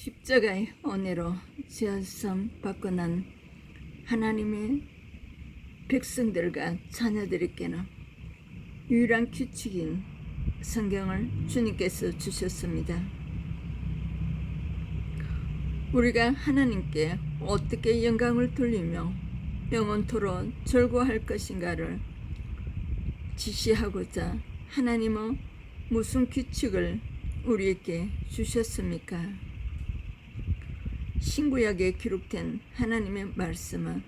십자가의 은혜로 지어섬 받고 난 하나님의 백성들과 자녀들에게는 유일한 규칙인 성경을 주님께서 주셨습니다. 우리가 하나님께 어떻게 영광을 돌리며 영원토록 절구할 것인가를 지시하고자 하나님은 무슨 규칙을 우리에게 주셨습니까? 신구약에 기록된 하나님의 말씀은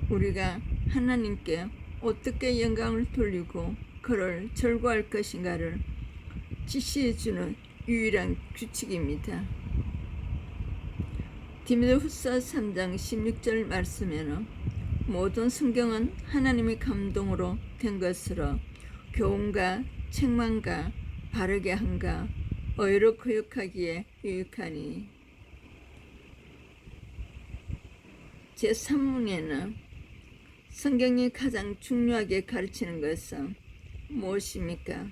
우리가 하나님께 어떻게 영광을 돌리고 그를 절구할 것인가를 지시해주는 유일한 규칙입니다. 디모데후서 3장 16절 말씀에는 모든 성경은 하나님의 감동으로 된 것으로 교훈과 책망과 바르게 함과 의로 교육하기에 유익하니. 제3문에는 성경이 가장 중요하게 가르치는 것은 무엇입니까?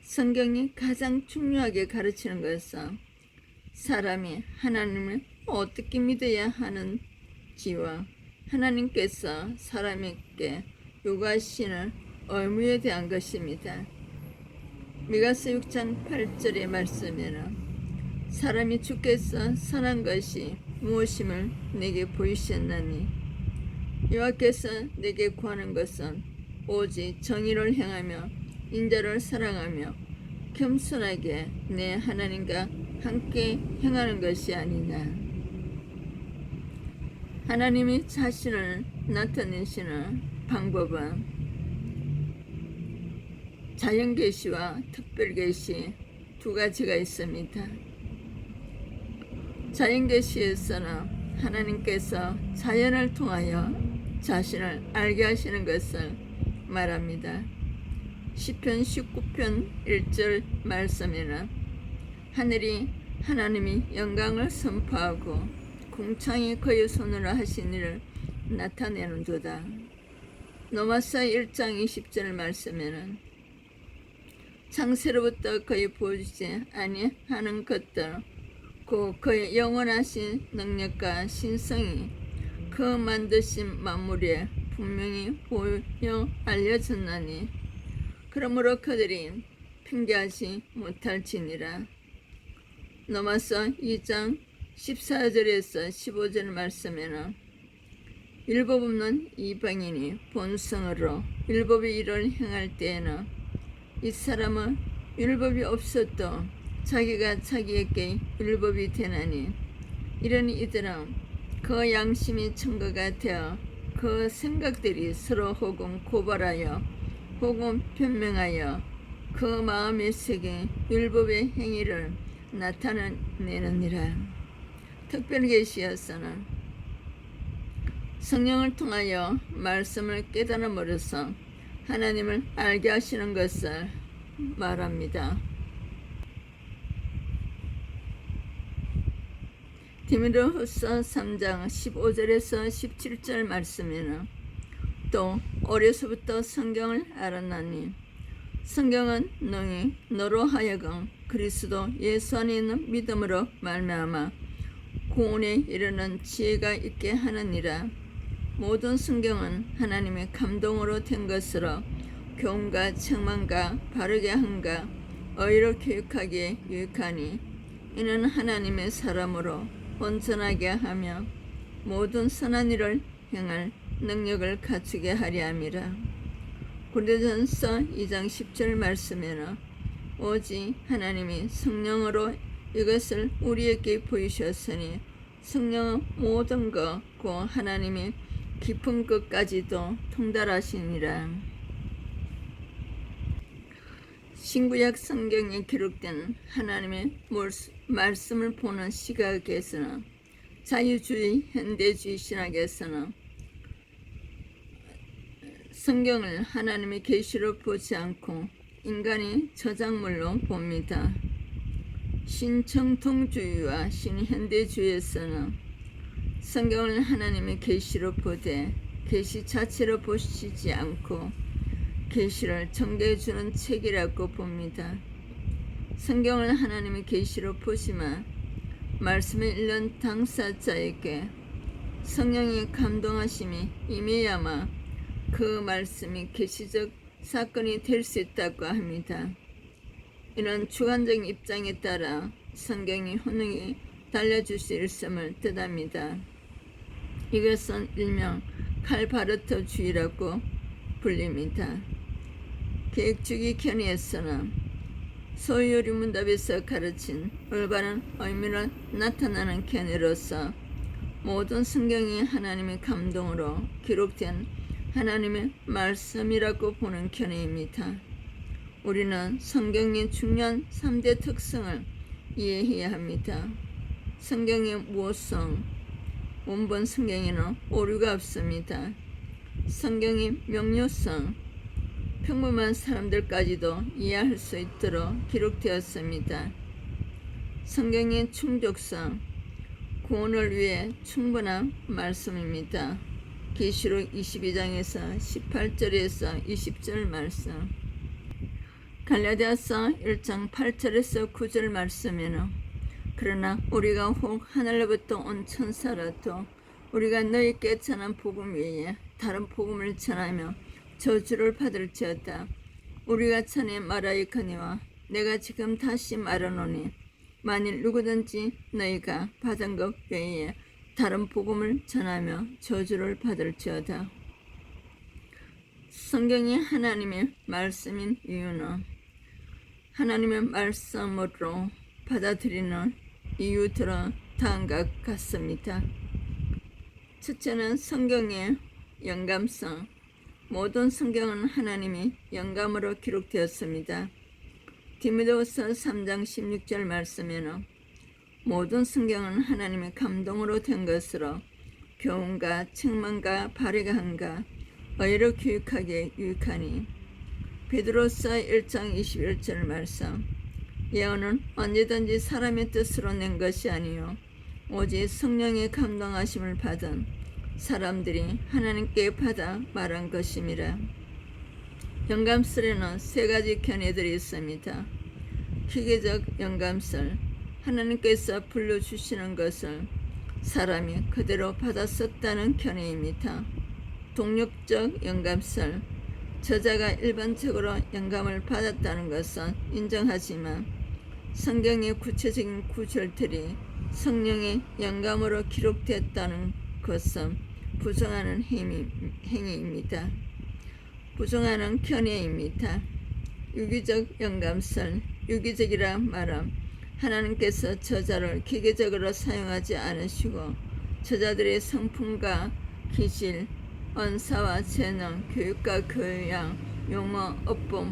성경이 가장 중요하게 가르치는 것은 사람이 하나님을 어떻게 믿어야 하는지와 하나님께서 사람에게 요구하시는 의무에 대한 것입니다. 미가서 6장 8절의 말씀에는 사람이 주께서 선한 것이 무엇임을 내게 보이셨나니 여호와께서 내게 구하는 것은 오직 정의를 행하며 인자를 사랑하며 겸손하게 내 하나님과 함께 행하는 것이 아니냐. 하나님이 자신을 나타내시는 방법은 자연계시와 특별계시 두 가지가 있습니다. 자연계시에서는 하나님께서 자연을 통하여 자신을 알게 하시는 것을 말합니다. 시편 19편 1절 말씀에는 하늘이 하나님이 영광을 선포하고 궁창이 그의 손으로 하신 일을 나타내는도다. 로마서 1장 20절 말씀에는 창세로부터 그의 보이지 아니하는 것들 곧 그의 영원하신 능력과 신성이 그 만드신 만물에 분명히 보여 알려졌나니 그러므로 그들이 핑계하지 못할지니라. 로마서 2장 14절에서 15절 말씀에는 율법 없는 이방인이 본성으로 율법의 일을 행할 때에는 이 사람은 율법이 없어도 자기가 자기에게 율법이 되나니 이런 이들은 그 양심이 증거가 되어 그 생각들이 서로 혹은 고발하여 혹은 변명하여 그 마음의 세계 율법의 행위를 나타내느니라. 특별계시에서는 성령을 통하여 말씀을 깨달음으로써 하나님을 알게 하시는 것을 말합니다. 디모데후서 3장 15절에서 17절 말씀에는 또 어려서부터 성경을 알았나니 성경은 능히 너로 하여금 그리스도 예수 안에 있는 믿음으로 말미암아 구원에 이르는 지혜가 있게 하느니라. 모든 성경은 하나님의 감동으로 된 것으로 교훈과 책망과 바르게 함과 의로 교육하기에 유익하니 이는 하나님의 사람으로 온전하게 하며 모든 선한 일을 행할 능력을 갖추게 하려 함이라. 고린도전서 2장 10절 말씀에는 오직 하나님이 성령으로 이것을 우리에게 보이셨으니 성령은 모든 것 곧 하나님의 깊은 것까지도 통달하시니라. 신구약 성경에 기록된 하나님의 말씀을 보는 시각에서는 자유주의 현대주의 신학에서는 성경을 하나님의 계시로 보지 않고 인간의 저작물로 봅니다. 신정통주의와 신현대주의에서는 성경을 하나님의 계시로 보되 계시 자체로 보시지 않고 계시를 전개해주는 책이라고 봅니다. 성경을 하나님의 계시로 보지만 말씀을 읽는 당사자에게 성령의 감동하심이 임해야만 그 말씀이 계시적 사건이 될 수 있다고 합니다. 이런 주관적인 입장에 따라 성경이 혼용이 달려줄 수 있음을 뜻합니다. 이것은 일명 칼바르트주의라고 불립니다. 계획주의 견해에서는 소유리문답에서 가르친 올바른 의미를 나타내는 견해로서 모든 성경이 하나님의 감동으로 기록된 하나님의 말씀이라고 보는 견해입니다. 우리는 성경의 중요한 3대 특성을 이해해야 합니다. 성경의 모성, 원본 성경에는 오류가 없습니다. 성경의 명료성, 평범한 사람들까지도 이해할 수 있도록 기록되었습니다. 성경의 충족성, 구원을 위해 충분한 말씀입니다. 계시록 22장에서 18절에서 20절 말씀, 갈라디아서 1장 8절에서 9절 말씀에는 그러나 우리가 혹 하늘로부터 온 천사라도 우리가 너희께 전한 복음 외에 다른 복음을 전하며 저주를 받을지어다. 우리가 전에 말하였거니와 내가 지금 다시 말하노니 만일 누구든지 너희가 받은 것 외에 다른 복음을 전하며 저주를 받을지어다. 성경이 하나님의 말씀인 이유는 하나님의 말씀으로 받아들이는 이유들은 다음과 같습니다. 첫째는 성경의 영감성. 모든 성경은 하나님의 영감으로 기록되었습니다. 디모데후서 3장 16절 말씀에는 모든 성경은 하나님의 감동으로 된 것으로 교훈과 책망과 발의함과 의로 교육하기에 유익하니, 베드로서 1장 21절 말씀, 예언은 언제든지 사람의 뜻으로 낸 것이 아니요 오직 성령의 감동하심을 받은 사람들이 하나님께 받아 말한 것임이라. 영감설에는 세 가지 견해들이 있습니다. 기계적 영감설, 하나님께서 불러주시는 것을 사람이 그대로 받았었다는 견해입니다. 동력적 영감설, 저자가 일반적으로 영감을 받았다는 것은 인정하지만 성경의 구체적인 구절들이 성령의 영감으로 기록됐다는 것은 부정하는 행위입니다. 부정하는 견해입니다. 유기적 영감설, 유기적이라 말함, 하나님께서 저자를 기계적으로 사용하지 않으시고 저자들의 성품과 기질, 언사와 재능, 교육과 교양, 용어, 어법,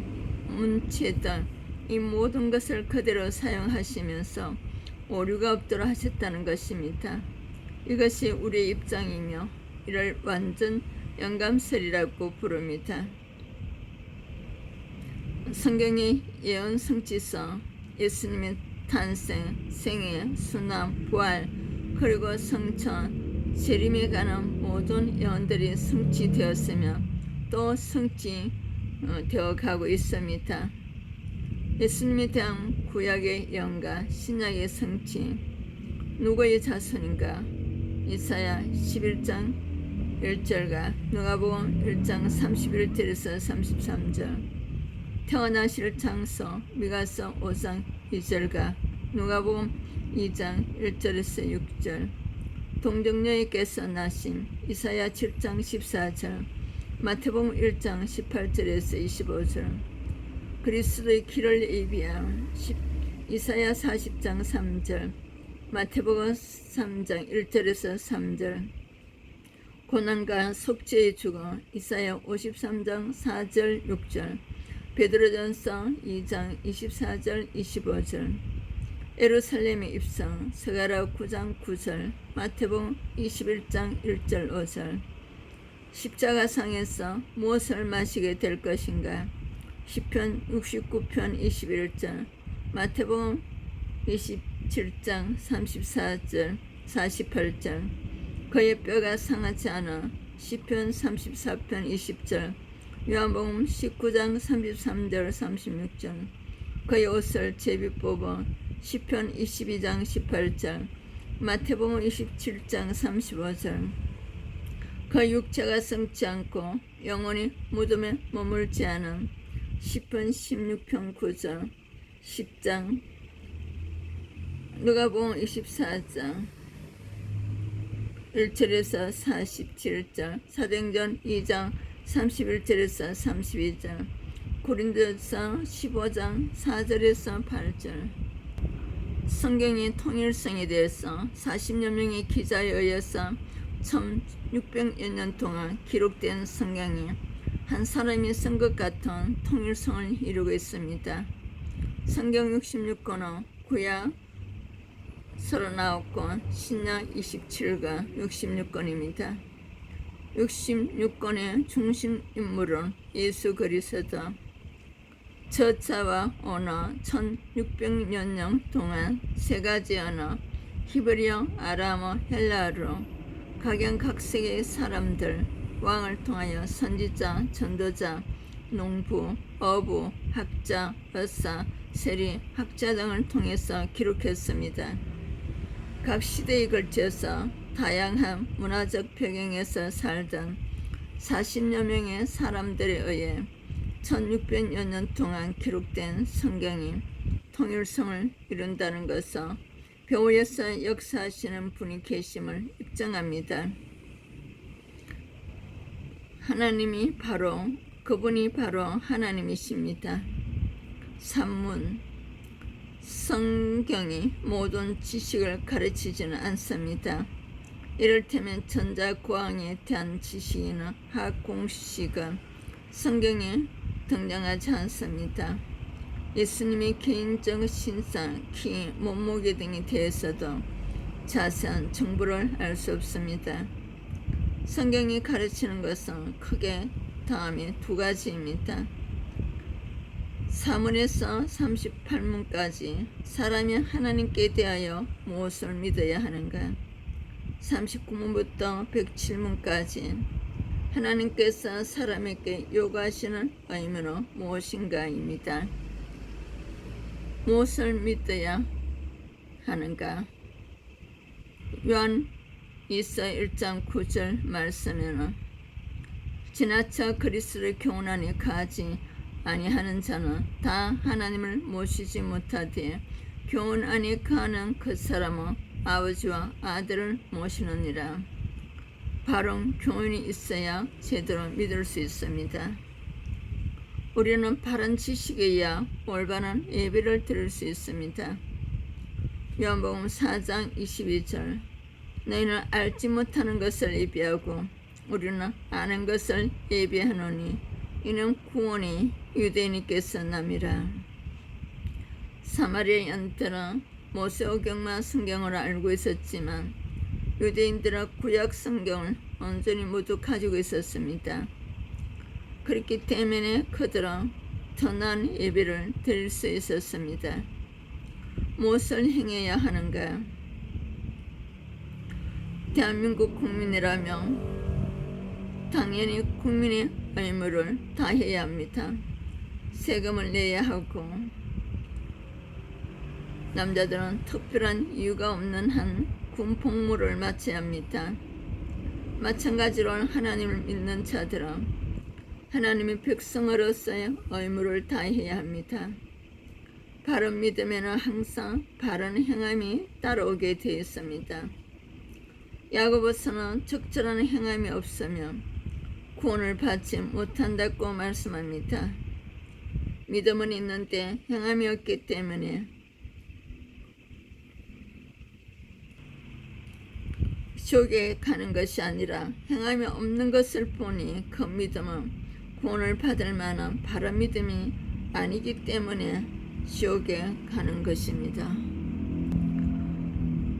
문체 등 이 모든 것을 그대로 사용하시면서 오류가 없도록 하셨다는 것입니다. 이것이 우리의 입장이며 이를 완전 영감설이라고 부릅니다. 성경의 예언 성취성, 예수님의 탄생, 생애, 순환, 부활, 그리고 성천, 재림에 관한 모든 예언들이 성취되었으며 또 성취되어 가고 있습니다. 예수님에 대한 구약의 예언과 신약의 성취, 누구의 자손인가? 이사야 11장 1절과 누가복음 1장 31절에서 33절, 태어나실 장소 미가서 5장 2절과 누가복음 2장 1절에서 6절, 동정녀에게서 나심 이사야 7장 14절, 마태복음 1장 18절에서 25절, 그리스도의 길을 예비한 이사야 40장 3절, 마태복음 3장 1절에서 3절, 고난과 속죄의 죽어 이사야 53장 4절 6절, 베드로전서 2장 24절 25절, 예루살렘의 입성 스가랴 9장 9절, 마태복음 21장 1절 5절, 십자가상에서 무엇을 마시게 될 것인가? 시편 69편 21절, 마태복음 27장 34절 48절, 그의 뼈가 상하지 않아 시편 34편 20절, 요한복음 19장 33절 36절, 그의 옷을 제비 뽑아 시편 22장 18절, 마태복음 27장 35절. 그 육체가 성치 않고 영혼이 무덤에 머물지 않은 시편 16편 9절. 10장 누가복음 24장 1절에서 47절. 사도행전 2장 31절에서 32절. 고린도서 15장 4절에서 8절. 성경의 통일성에 대해서 40여 명의 기자에 의해서 1600여 년 동안 기록된 성경이 한 사람이 쓴 것 같은 통일성을 이루고 있습니다. 성경 66권은 구약 39권, 신약 27권, 66권입니다. 66권의 중심 인물은 예수 그리스도. 저자와 언어 1600여 년 동안 세 가지 언어 히브리어, 아람어, 헬라어로 각양각색의 사람들, 왕을 통하여 선지자, 전도자, 농부, 어부, 학자, 의사, 세리, 학자 등을 통해서 기록했습니다. 각 시대에 걸쳐서 다양한 문화적 배경에서 살던 40여 명의 사람들에 의해 1600여 년 동안 기록된 성경이 통일성을 이룬다는 것은 배후에서 역사하시는 분이 계심을 입증합니다. 그분이 바로 하나님이십니다. 산문, 성경이 모든 지식을 가르치지는 않습니다. 이를테면 전자고항에 대한 지식이나 화학 공식은 성경에 등장하지 않습니다. 예수님의 개인적 신상, 키, 몸무게 등에 대해서도 자세한 정보를 알 수 없습니다. 성경이 가르치는 것은 크게 다음에 두 가지입니다. 4문에서 38문까지 사람이 하나님께 대하여 무엇을 믿어야 하는가? 39문부터 107문까지 하나님께서 사람에게 요구하시는 의무는 무엇인가입니다. 무엇을 믿어야 하는가? 요한 2서 1장 9절 말씀에는 지나쳐 그리스도를 교훈 안에 가지 아니하는 자는 다 하나님을 모시지 못하되 교훈 안에 가는 그 사람은 아버지와 아들을 모시느니라. 바른 교훈이 있어야 제대로 믿을 수 있습니다. 우리는 바른 지식에 의해 올바른 예배를 드릴 수 있습니다. 요한복음 4장 22절. 너희는 알지 못하는 것을 예배하고 우리는 아는 것을 예배하노니 이는 구원이 유대인께서 남이라. 사마리아인들은 모세오경만 성경을 알고 있었지만 유대인들은 구약 성경을 온전히 모두 가지고 있었습니다. 그렇기 때문에 그들은 더 나은 예배를 드릴 수 있었습니다. 무엇을 행해야 하는가? 대한민국 국민이라면 당연히 국민의 의무를 다해야 합니다. 세금을 내야 하고 남자들은 특별한 이유가 없는 한 군 복무를 마쳐야 합니다. 마찬가지로 하나님을 믿는 자들은 하나님의 백성으로서의 의무를 다해야 합니다. 바른 믿음에는 항상 바른 행함이 따라오게 되어 있습니다. 야고보서는 적절한 행함이 없으면 구원을 받지 못한다고 말씀합니다. 믿음은 있는데 행함이 없기 때문에 지옥에 가는 것이 아니라 행함이 없는 것을 보니 그 믿음은 구원을 받을 만한 바른 믿음이 아니기 때문에 지옥에 가는 것입니다.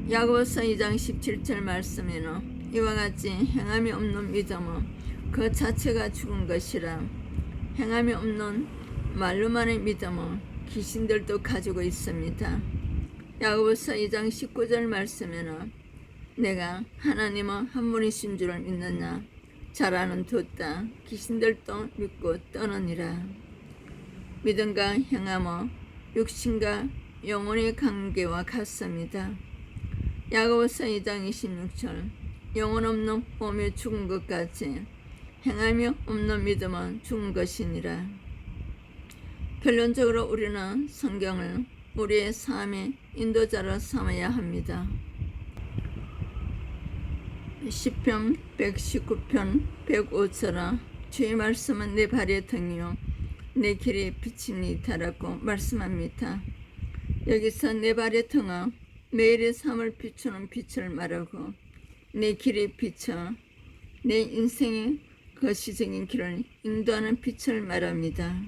야고보서 2장 17절 말씀에는 이와 같이 행함이 없는 믿음은 그 자체가 죽은 것이라. 행함이 없는 말로만의 믿음은 귀신들도 가지고 있습니다. 야고보서 2장 19절 말씀에는 내가 하나님은 한 분이신 줄을 믿느냐? 자라는 뒀다. 귀신들도 믿고 떠느니라. 믿음과 행함은 육신과 영혼의 관계와 같습니다. 야고보서 2장 26절 영혼 없는 몸이 죽은 것 같이 행하며 없는 믿음은 죽은 것이니라. 결론적으로 우리는 성경을 우리의 삶의 인도자로 삼아야 합니다. 시편 119편 105처럼 주의 말씀은 내 발의 등이요 내 길의 빛이니이다라고 말씀합니다. 여기서 내 발의 등은 매일의 삶을 비추는 빛을 말하고 내 길의 빛은 내 인생의 거시적인 길을 인도하는 빛을 말합니다.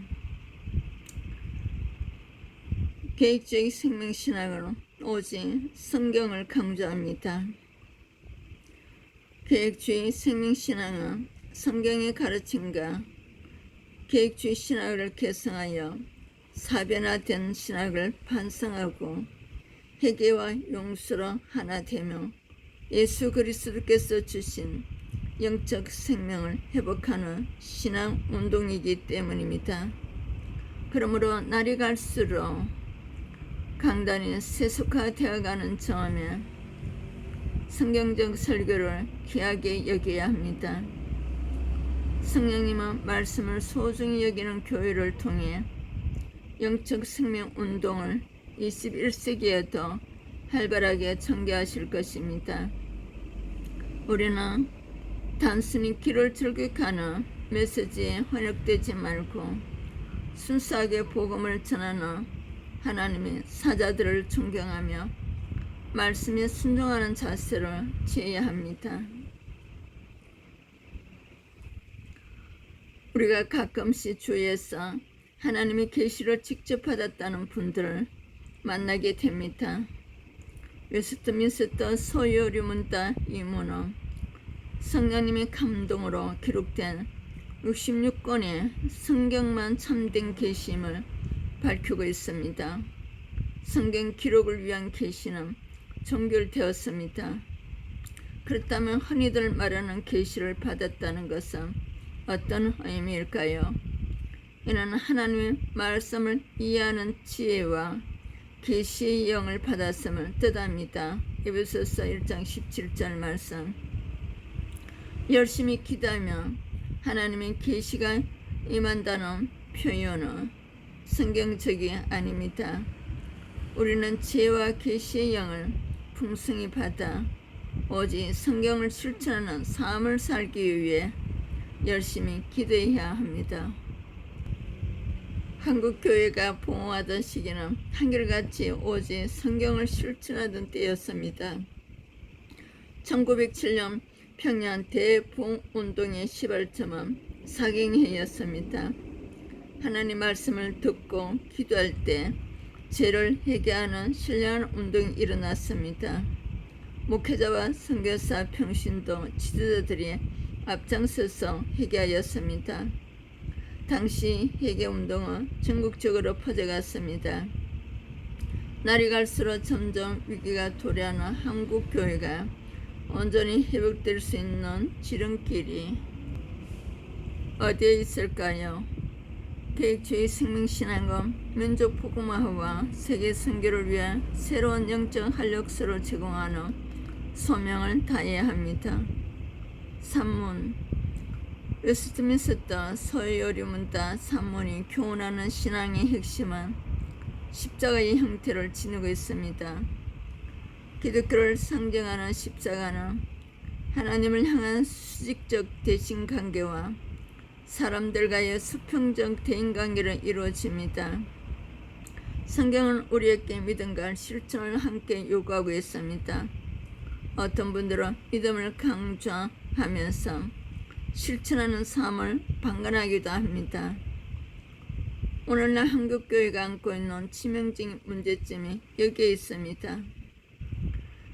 계획주의 생명신학으로 오직 성경을 강조합니다. 계획주의 생명신학은 성경의 가르침과 계획주의 신학을 개성하여 사변화된 신학을 반성하고 회개와 용서로 하나 되며 예수 그리스도께서 주신 영적 생명을 회복하는 신앙 운동이기 때문입니다. 그러므로 날이 갈수록 강단이 세속화되어가는 점에 성경적 설교를 귀하게 여겨야 합니다. 성령님은 말씀을 소중히 여기는 교회를 통해 영적 생명 운동을 21세기에도 활발하게 전개하실 것입니다. 우리는 단순히 길을 즐겨가는 메시지에 환역되지 말고 순수하게 복음을 전하는 하나님의 사자들을 존경하며 말씀에 순종하는 자세를 취해야 합니다. 우리가 가끔씩 주위에서 하나님의 계시를 직접 받았다는 분들을 만나게 됩니다. 웨스트민스터 소요리문다 이문은 성령님의 감동으로 기록된 66권의 성경만 참된 계시임을 밝히고 있습니다. 성경 기록을 위한 계시는 종결되었습니다. 그렇다면 흔히들 말하는 계시를 받았다는 것은 어떤 의미일까요? 이는 하나님의 말씀을 이해하는 지혜와 계시의 영을 받았음을 뜻합니다. 에베소서 1장 17절 말씀. 열심히 기도하며 하나님의 계시가 임한다는 표현은 성경적이 아닙니다. 우리는 지혜와 계시의 영을 풍성히 받아 오직 성경을 실천하는 삶을 살기 위해 열심히 기도해야 합니다. 한국교회가 봉헌하던 시기는 한결같이 오직 성경을 실천하던 때였습니다. 1907년 평양 대봉운동의 시발점은 사경회였습니다. 하나님 말씀을 듣고 기도할 때 죄를 회개하는 신령한 운동이 일어났습니다. 목회자와 선교사 평신도 지도자들이 앞장서서 회개하였습니다. 당시 회개운동은 전국적으로 퍼져갔습니다. 날이 갈수록 점점 위기가 도래하는 한국교회가 온전히 회복될 수 있는 지름길이 어디에 있을까요? 계획주의 생명신앙은 민족 복음화와 세계 선교를 위해 새로운 영적 활력소를 제공하는 소명을 다해야 합니다. 산문 웨스트민스터 소요리문다 산문이 교훈하는 신앙의 핵심은 십자가의 형태를 지니고 있습니다. 기독교를 상징하는 십자가는 하나님을 향한 수직적 대신 관계와 사람들과의 수평적 대인관계를 이루어집니다. 성경은 우리에게 믿음과 실천을 함께 요구하고 있습니다. 어떤 분들은 믿음을 강조하면서 실천하는 삶을 방관하기도 합니다. 오늘날 한국교회가 안고 있는 치명적인 문제점이 여기에 있습니다.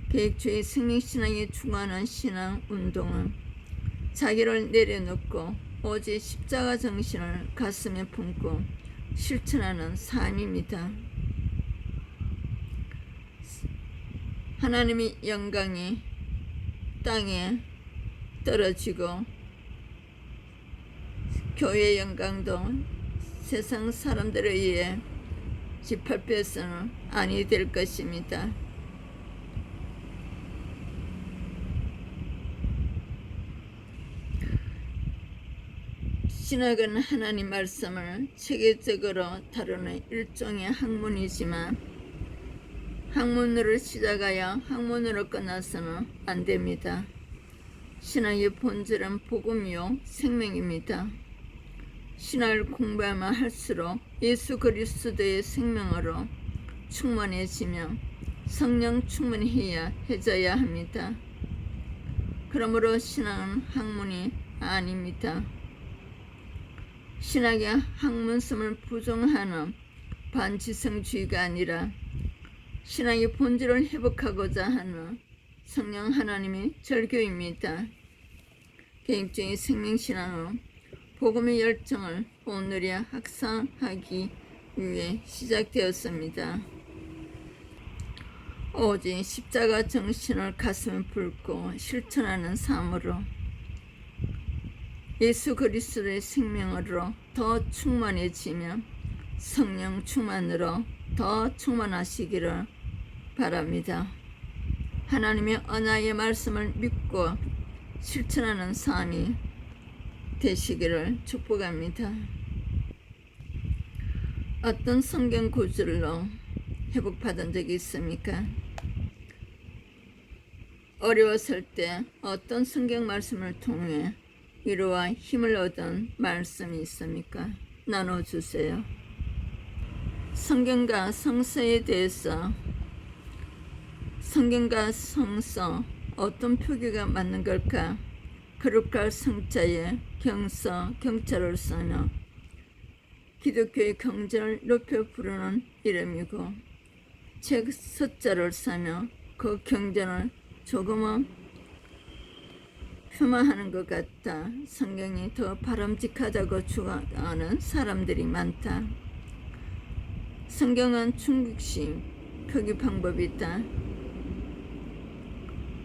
계획주의 생명신앙에 추구하는 신앙운동은 자기를 내려놓고 오직 십자가 정신을 가슴에 품고 실천하는 삶입니다. 하나님의 영광이 땅에 떨어지고 교회의 영광도 세상 사람들에 의해 짓밟혀서는 아니 될 것입니다. 신학은 하나님 말씀을 체계적으로 다루는 일종의 학문이지만 학문으로 시작하여 학문으로 끝나서는 안 됩니다. 신학의 본질은 복음이요 생명입니다. 신학을 공부하면 할수록 예수 그리스도의 생명으로 충만해지며 성령 충만해져야 합니다. 그러므로 신학은 학문이 아닙니다. 신학의 학문성을 부정하는 반지성주의가 아니라 신학의 본질을 회복하고자 하는 성령 하나님의 절교입니다. 개인적인 생명신앙은 복음의 열정을 온누리 확산하기 위해 시작되었습니다. 오직 십자가 정신을 가슴에 품고 실천하는 삶으로 예수 그리스도의 생명으로 더 충만해지며 성령 충만으로 더 충만하시기를 바랍니다. 하나님의 언약의 말씀을 믿고 실천하는 삶이 되시기를 축복합니다. 어떤 성경 구절로 회복받은 적이 있습니까? 어려웠을 때 어떤 성경 말씀을 통해 위로와 힘을 얻은 말씀이 있습니까? 나눠주세요. 성경과 성서에 대해서 성경과 성서 어떤 표기가 맞는 걸까? 그룹과 성자에 경서, 경자를 쓰며 기독교의 경전을 높여 부르는 이름이고 책 서자를 쓰며 그 경전을 조금은 폄하하는 것 같다. 성경이 더 바람직하다고 주장하는 사람들이 많다. 성경은 중국식 표기 방법이 있다.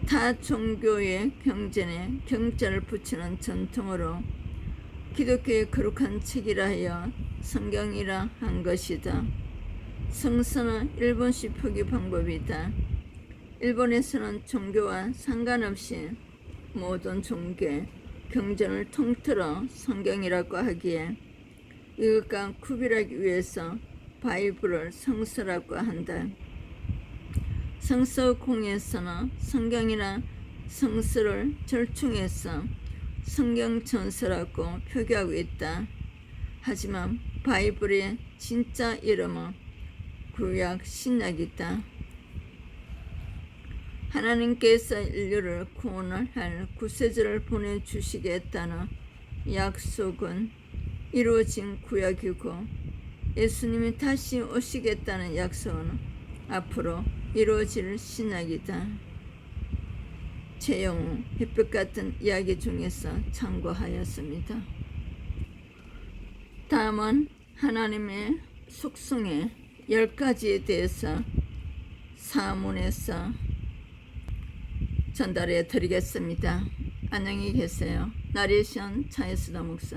타 종교의 경전에 경자를 붙이는 전통으로 기독교의 거룩한 책이라 하여 성경이라 한 것이다. 성서는 일본식 표기 방법이다. 일본에서는 종교와 상관없이 모든 종교, 경전을 통틀어 성경이라고 하기에 이것과 구별하기 위해서 바이블을 성서라고 한다. 성서공에서는 성경이나 성서를 절충해서 성경전서라고 표기하고 있다. 하지만 바이블의 진짜 이름은 구약 신약이다. 하나님께서 인류를 구원을 할 구세주를 보내주시겠다는 약속은 이루어진 구약이고 예수님이 다시 오시겠다는 약속은 앞으로 이루어질 신약이다. 최영우 햇볕 같은 이야기 중에서 참고하였습니다. 다음은 하나님의 속성의 10가지에 대해서 사문에서 전달해 드리겠습니다. 안녕히 계세요. 나레이션 차예수다 목사.